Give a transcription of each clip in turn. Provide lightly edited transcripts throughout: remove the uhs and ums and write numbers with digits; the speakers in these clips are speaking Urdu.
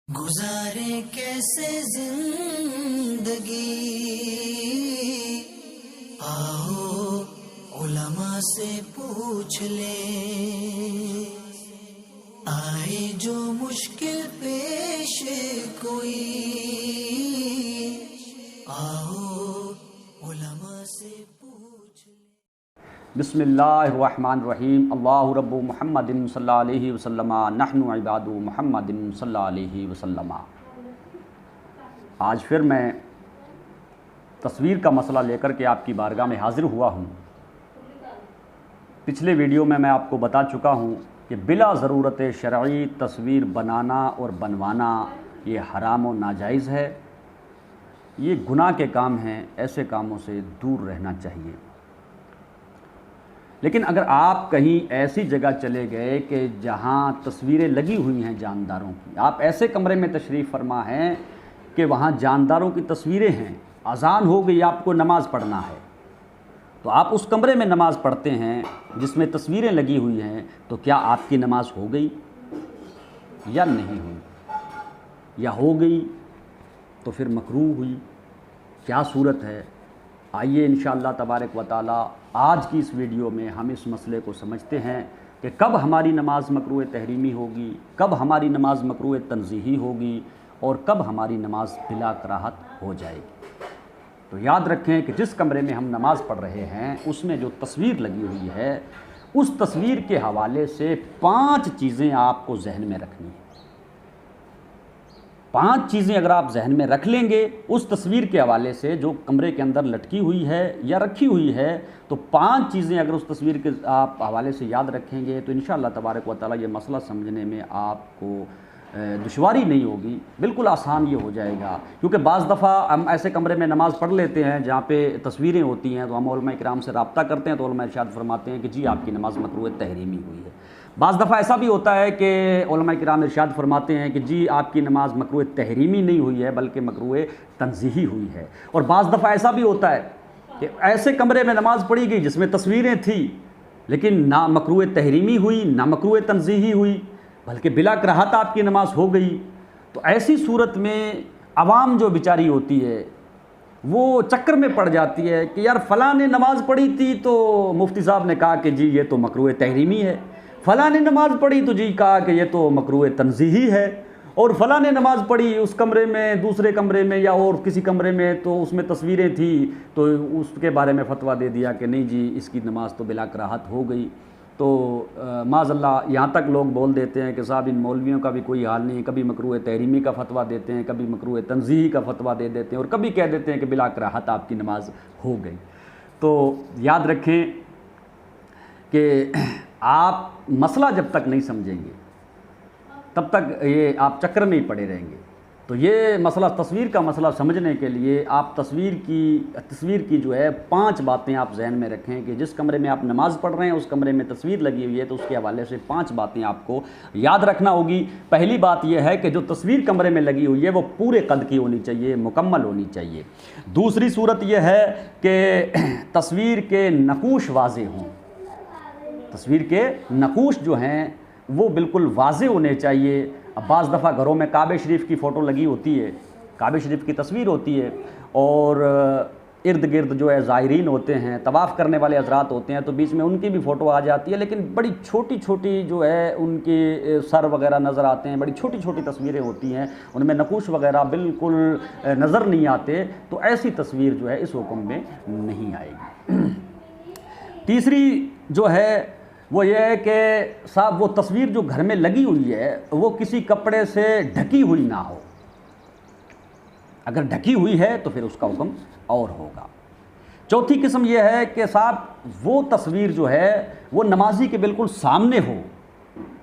گزارے کیسے زندگی، آؤ علماء سے پوچھ لے، آئے جو مشکل پیش کوئی، آؤ علماء سے پوچھ لے۔ بسم اللہ الرحمن الرحیم۔ اللہ رب محمد صلی اللہ علیہ وسلم، نحن عباد محمد صلی اللہ علیہ وسلم۔ آج پھر میں تصویر کا مسئلہ لے کر کے آپ کی بارگاہ میں حاضر ہوا ہوں۔ پچھلے ویڈیو میں آپ کو بتا چکا ہوں کہ بلا ضرورت شرعی تصویر بنانا اور بنوانا یہ حرام و ناجائز ہے، یہ گناہ کے کام ہیں، ایسے کاموں سے دور رہنا چاہیے۔ لیکن اگر آپ کہیں ایسی جگہ چلے گئے کہ جہاں تصویریں لگی ہوئی ہیں جانداروں کی، آپ ایسے کمرے میں تشریف فرما ہیں کہ وہاں جانداروں کی تصویریں ہیں، اذان ہو گئی، آپ کو نماز پڑھنا ہے، تو آپ اس کمرے میں نماز پڑھتے ہیں جس میں تصویریں لگی ہوئی ہیں، تو کیا آپ کی نماز ہو گئی یا نہیں ہوئی؟ یا ہو گئی تو پھر مکروہ ہوئی، کیا صورت ہے؟ آئیے انشاءاللہ تبارک و تعالی آج کی اس ویڈیو میں ہم اس مسئلے کو سمجھتے ہیں کہ کب ہماری نماز مکروہ تحریمی ہوگی، کب ہماری نماز مکروہ تنزیہی ہوگی، اور کب ہماری نماز بلا کراہت ہو جائے گی۔ تو یاد رکھیں کہ جس کمرے میں ہم نماز پڑھ رہے ہیں اس میں جو تصویر لگی ہوئی ہے، اس تصویر کے حوالے سے 5 چیزیں آپ کو ذہن میں رکھنی ہیں۔ 5 چیزیں اگر آپ ذہن میں رکھ لیں گے اس تصویر کے حوالے سے جو کمرے کے اندر لٹکی ہوئی ہے یا رکھی ہوئی ہے، تو 5 چیزیں اگر اس تصویر کے آپ حوالے سے یاد رکھیں گے تو انشاءاللہ تبارک و تعالی یہ مسئلہ سمجھنے میں آپ کو دشواری نہیں ہوگی، بالکل آسان یہ ہو جائے گا۔ کیونکہ بعض دفعہ ہم ایسے کمرے میں نماز پڑھ لیتے ہیں جہاں پہ تصویریں ہوتی ہیں، تو ہم علماء کرام سے رابطہ کرتے ہیں تو علماء ارشاد فرماتے ہیں کہ جی آپ کی نماز مکروہ تحریمی ہوئی ہے۔ بعض دفعہ ایسا بھی ہوتا ہے کہ علماء کرام ارشاد فرماتے ہیں کہ جی آپ کی نماز مکروہ تحریمی نہیں ہوئی ہے بلکہ مکروہ تنزیہی ہوئی ہے۔ اور بعض دفعہ ایسا بھی ہوتا ہے کہ ایسے کمرے میں نماز پڑھی گئی جس میں تصویریں تھیں لیکن نہ مکروہ تحریمی ہوئی نہ مکروہ تنزیہی ہوئی، بلکہ بلا کراہت آپ کی نماز ہو گئی۔ تو ایسی صورت میں عوام جو بیچاری ہوتی ہے وہ چکر میں پڑ جاتی ہے کہ یار فلاں نے نماز پڑھی تھی تو مفتی صاحب نے کہا کہ جی یہ تو مکروہ تحریمی ہے، فلاں نے نماز پڑھی تو جی کہا کہ یہ تو مکروہ تنزیہی ہے، اور فلاں نے نماز پڑھی اس کمرے میں دوسرے کمرے میں یا اور کسی کمرے میں تو اس میں تصویریں تھیں تو اس کے بارے میں فتویٰ دے دیا کہ نہیں جی اس کی نماز تو بلا کراہت ہو گئی۔ تو معاذ اللہ یہاں تک لوگ بول دیتے ہیں کہ صاحب ان مولویوں کا بھی کوئی حال نہیں، کبھی مکروہ تحریمی کا فتویٰ دیتے ہیں، کبھی مکروہ تنزیہی کا فتویٰ دے دیتے ہیں، اور کبھی کہہ دیتے ہیں کہ بلا کراہت آپ کی نماز ہو گئی۔ تو یاد رکھیں کہ آپ مسئلہ جب تک نہیں سمجھیں گے تب تک یہ آپ چکر میں ہی پڑے رہیں گے۔ تو یہ مسئلہ تصویر کا مسئلہ سمجھنے کے لیے آپ تصویر کی جو ہے 5 باتیں آپ ذہن میں رکھیں کہ جس کمرے میں آپ نماز پڑھ رہے ہیں اس کمرے میں تصویر لگی ہوئی ہے تو اس کے حوالے سے 5 باتیں آپ کو یاد رکھنا ہوگی۔ پہلی بات یہ ہے کہ جو تصویر کمرے میں لگی ہوئی ہے وہ پورے قد کی ہونی چاہیے، مکمل ہونی چاہیے۔ دوسری صورت یہ ہے کہ تصویر کے نقوش واضح ہوں، تصویر کے نقوش جو ہیں وہ بالکل واضح ہونے چاہیے۔ اب بعض دفعہ گھروں میں کعبہ شریف کی فوٹو لگی ہوتی ہے، کعبہ شریف کی تصویر ہوتی ہے، اور ارد گرد جو ہے زائرین ہوتے ہیں، طواف کرنے والے حضرات ہوتے ہیں، تو بیچ میں ان کی بھی فوٹو آ جاتی ہے، لیکن بڑی چھوٹی چھوٹی جو ہے ان کے سر وغیرہ نظر آتے ہیں، بڑی چھوٹی چھوٹی تصویریں ہوتی ہیں، ان میں نقوش وغیرہ بالکل نظر نہیں آتے، تو ایسی تصویر جو ہے اس حکم میں نہیں آئے گی۔ تیسری جو ہے وہ یہ ہے کہ صاحب وہ تصویر جو گھر میں لگی ہوئی ہے وہ کسی کپڑے سے ڈھکی ہوئی نہ ہو، اگر ڈھکی ہوئی ہے تو پھر اس کا حکم اور ہوگا۔ چوتھی قسم یہ ہے کہ صاحب وہ تصویر جو ہے وہ نمازی کے بالکل سامنے ہو،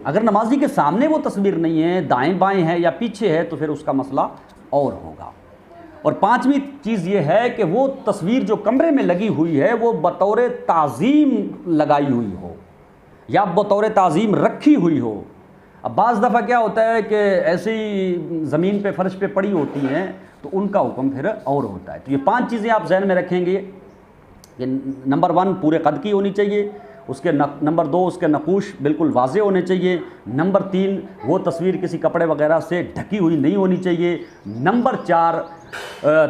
اگر نمازی کے سامنے وہ تصویر نہیں ہے، دائیں بائیں ہے یا پیچھے ہے تو پھر اس کا مسئلہ اور ہوگا۔ اور 5ویں چیز یہ ہے کہ وہ تصویر جو کمرے میں لگی ہوئی ہے وہ بطور تعظیم لگائی ہوئی ہو یا بطور تعظیم رکھی ہوئی ہو۔ اب بعض دفعہ کیا ہوتا ہے کہ ایسی زمین پہ فرش پہ پڑی ہوتی ہیں تو ان کا حکم پھر اور ہوتا ہے۔ تو یہ 5 چیزیں آپ ذہن میں رکھیں گے کہ نمبر 1 پورے قد کی ہونی چاہیے، اس کے نمبر 2 اس کے نقوش بالکل واضح ہونے چاہیے، نمبر 3 وہ تصویر کسی کپڑے وغیرہ سے ڈھکی ہوئی نہیں ہونی چاہیے، نمبر 4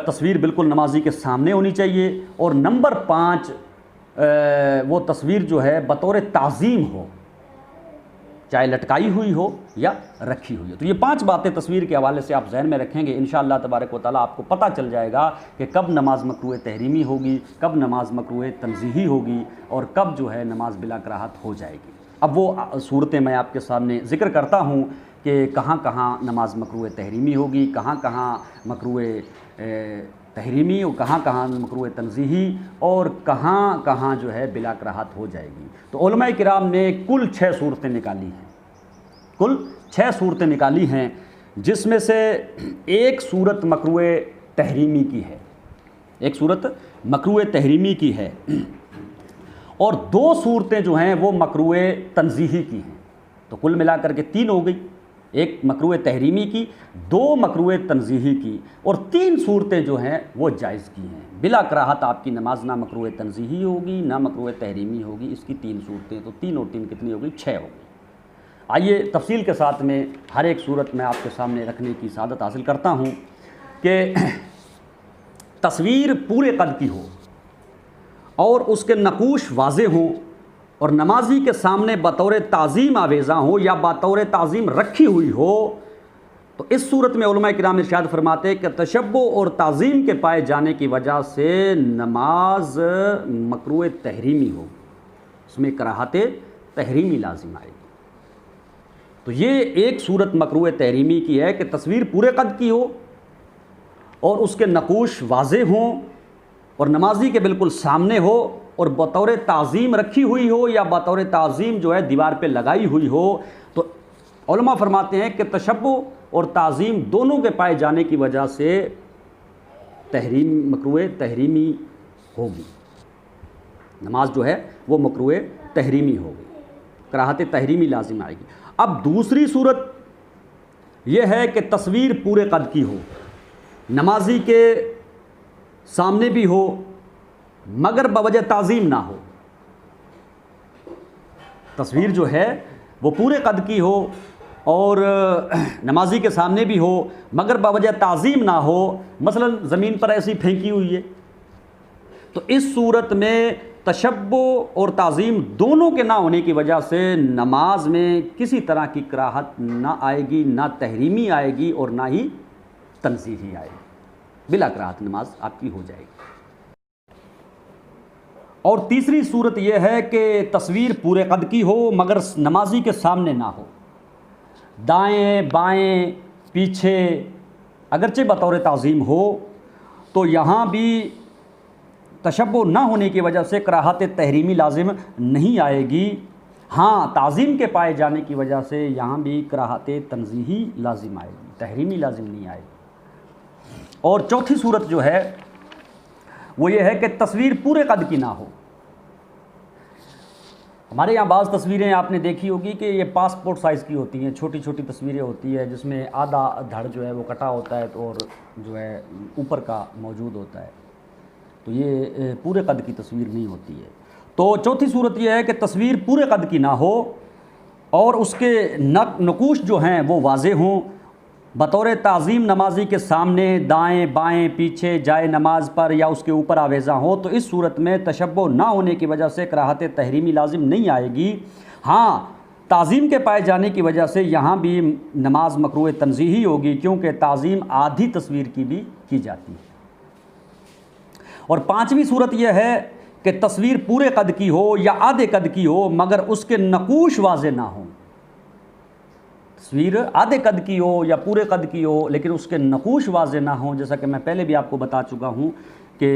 تصویر بالکل نمازی کے سامنے ہونی چاہیے، اور نمبر 5 وہ تصویر جو ہے بطور تعظیم ہو، چاہے لٹکائی ہوئی ہو یا رکھی ہوئی ہو۔ تو یہ 5 باتیں تصویر کے حوالے سے آپ ذہن میں رکھیں گے، انشاءاللہ تبارک و تعالیٰ آپ کو پتہ چل جائے گا کہ کب نماز مکروہ تحریمی ہوگی، کب نماز مکروہ تنزیہی ہوگی، اور کب جو ہے نماز بلا کراہت ہو جائے گی۔ اب وہ صورتیں میں آپ کے سامنے ذکر کرتا ہوں کہ کہاں کہاں نماز مکروہ تحریمی ہوگی، کہاں کہاں مکروہ تحریمی، اور کہاں کہاں مکروہ تنزیہی، اور کہاں کہاں جو ہے بلا کراہت ہو جائے گی۔ تو علماء کرام نے کل 6 صورتیں نکالی ہیں، کل 6 صورتیں نکالی ہیں، جس میں سے ایک صورت مکروہ تحریمی کی ہے، ایک صورت مکروہ تحریمی کی ہے، اور 2 صورتیں جو ہیں وہ مکروہ تنزیہی کی ہیں۔ تو کل ملا کر کے 3 ہو گئی، ایک مکروہ تحریمی کی، 2 مکروہ تنزیہی کی، اور 3 صورتیں جو ہیں وہ جائز کی ہیں۔ بلا کراہت آپ کی نماز نہ مکروہ تنزیہی ہوگی نہ مکروہ تحریمی ہوگی، اس کی 3 صورتیں، تو 3 اور 3 کتنی ہو گئی؟ 6 ہو گئی۔ آئیے تفصیل کے ساتھ میں ہر ایک صورت میں آپ کے سامنے رکھنے کی سعادت حاصل کرتا ہوں کہ تصویر پورے قد کی ہو اور اس کے نقوش واضح ہوں، اور نمازی کے سامنے بطور تعظیم آویزاں ہو یا بطور تعظیم رکھی ہوئی ہو، تو اس صورت میں علماء کرام ارشاد فرماتے ہیں کہ تشبہ اور تعظیم کے پائے جانے کی وجہ سے نماز مکروہ تحریمی ہو، اس میں کراہت تحریمی لازم آئے گی۔ تو یہ ایک صورت مکروہ تحریمی کی ہے کہ تصویر پورے قد کی ہو اور اس کے نقوش واضح ہوں اور نمازی کے بالکل سامنے ہو، اور بطور تعظیم رکھی ہوئی ہو یا بطور تعظیم جو ہے دیوار پہ لگائی ہوئی ہو۔ تو علماء فرماتے ہیں کہ تشبہ اور تعظیم دونوں کے پائے جانے کی وجہ سے مکروہ تحریمی ہوگی، نماز جو ہے وہ مکروہ تحریمی ہوگی، کراہت تحریمی لازم آئے گی۔ اب دوسری صورت یہ ہے کہ تصویر پورے قد کی ہو، نمازی کے سامنے بھی ہو مگر بوجہ تعظیم نہ ہو، تصویر جو ہے وہ پورے قد کی ہو اور نمازی کے سامنے بھی ہو مگر بوجہ تعظیم نہ ہو، مثلا زمین پر ایسی پھینکی ہوئی ہے، تو اس صورت میں تشبہ اور تعظیم دونوں کے نہ ہونے کی وجہ سے نماز میں کسی طرح کی کراہت نہ آئے گی، نہ تحریمی آئے گی اور نہ ہی تنزیہی آئے گی، بلا کراہت نماز آپ کی ہو جائے گی۔ اور تیسری صورت یہ ہے کہ تصویر پورے قد کی ہو مگر نمازی کے سامنے نہ ہو، دائیں بائیں پیچھے اگرچہ بطور تعظیم ہو، تو یہاں بھی تشبہ نہ ہونے کی وجہ سے کراہت تحریمی لازم نہیں آئے گی، ہاں تعظیم کے پائے جانے کی وجہ سے یہاں بھی کراہت تنزیہی لازم آئے گی، تحریمی لازم نہیں آئے گی۔ اور چوتھی صورت جو ہے وہ یہ ہے کہ تصویر پورے قد کی نہ ہو۔ ہمارے یہاں بعض تصویریں آپ نے دیکھی ہوگی کہ یہ پاسپورٹ سائز کی ہوتی ہیں، چھوٹی چھوٹی تصویریں ہوتی ہیں جس میں آدھا دھڑ جو ہے وہ کٹا ہوتا ہے اور جو ہے اوپر کا موجود ہوتا ہے، تو یہ پورے قد کی تصویر نہیں ہوتی ہے۔ تو چوتھی صورت یہ ہے کہ تصویر پورے قد کی نہ ہو اور اس کے نقوش جو ہیں وہ واضح ہوں، بطور تعظیم نمازی کے سامنے دائیں بائیں پیچھے جائے نماز پر یا اس کے اوپر آویزاں ہو، تو اس صورت میں تشبہ نہ ہونے کی وجہ سے کراہت تحریمی لازم نہیں آئے گی، ہاں تعظیم کے پائے جانے کی وجہ سے یہاں بھی نماز مکروہ تنزیہی ہوگی، کیونکہ تعظیم آدھی تصویر کی بھی کی جاتی ہے۔ اور پانچویں صورت یہ ہے کہ تصویر پورے قد کی ہو یا آدھے قد کی ہو مگر اس کے نقوش واضح نہ ہوں، تصویر آدھے قد کی ہو یا پورے قد کی ہو لیکن اس کے نقوش واضح نہ ہوں، جیسا کہ میں پہلے بھی آپ کو بتا چکا ہوں کہ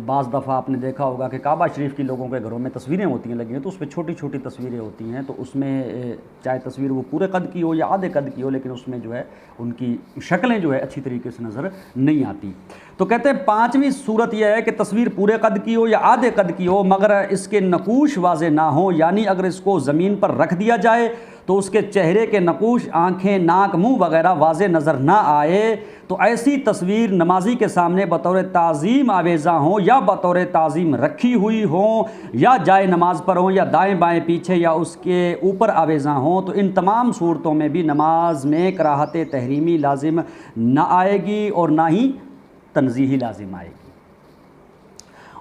بعض دفعہ آپ نے دیکھا ہوگا کہ کعبہ شریف کی لوگوں کے گھروں میں تصویریں ہوتی ہیں لگی ہیں، تو اس پہ چھوٹی چھوٹی تصویریں ہوتی ہیں، تو اس میں چاہے تصویر وہ پورے قد کی ہو یا آدھے قد کی ہو لیکن اس میں جو ہے ان کی شکلیں جو ہے اچھی طریقے سے نظر نہیں آتی۔ تو کہتے ہیں پانچویں صورت یہ ہے کہ تصویر پورے قد کی ہو یا آدھے قد کی ہو مگر اس کے نقوش واضح نہ ہوں، یعنی اگر اس کو زمین پر رکھ دیا جائے تو اس کے چہرے کے نقوش، آنکھیں، ناک، منہ وغیرہ واضح نظر نہ آئے تو ایسی تصویر نمازی کے سامنے بطور تعظیم آویزاں ہوں یا بطور تعظیم رکھی ہوئی ہوں یا جائے نماز پر ہوں یا دائیں بائیں پیچھے یا اس کے اوپر آویزاں ہوں، تو ان تمام صورتوں میں بھی نماز میں کراہت تحریمی لازم نہ آئے گی اور نہ ہی تنزیہی لازم آئے گی۔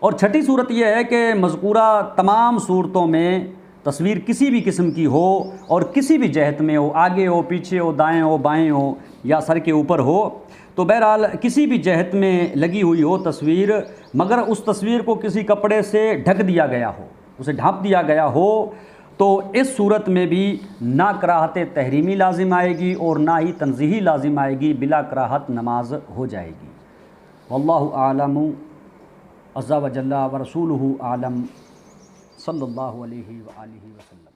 اور چھٹی صورت یہ ہے کہ مذکورہ تمام صورتوں میں تصویر کسی بھی قسم کی ہو اور کسی بھی جہت میں ہو، آگے ہو، پیچھے ہو، دائیں ہو، بائیں ہو یا سر کے اوپر ہو، تو بہرحال کسی بھی جہت میں لگی ہوئی ہو تصویر، مگر اس تصویر کو کسی کپڑے سے ڈھک دیا گیا ہو، اسے ڈھانپ دیا گیا ہو، تو اس صورت میں بھی نہ کراہت تحریمی لازم آئے گی اور نہ ہی تنزیہی لازم آئے گی، بلا کراہت نماز ہو جائے گی۔ واللہ اعلم عز و جل و رسولہ اعلم، صلی اللہ علیہ وآلہ وسلم۔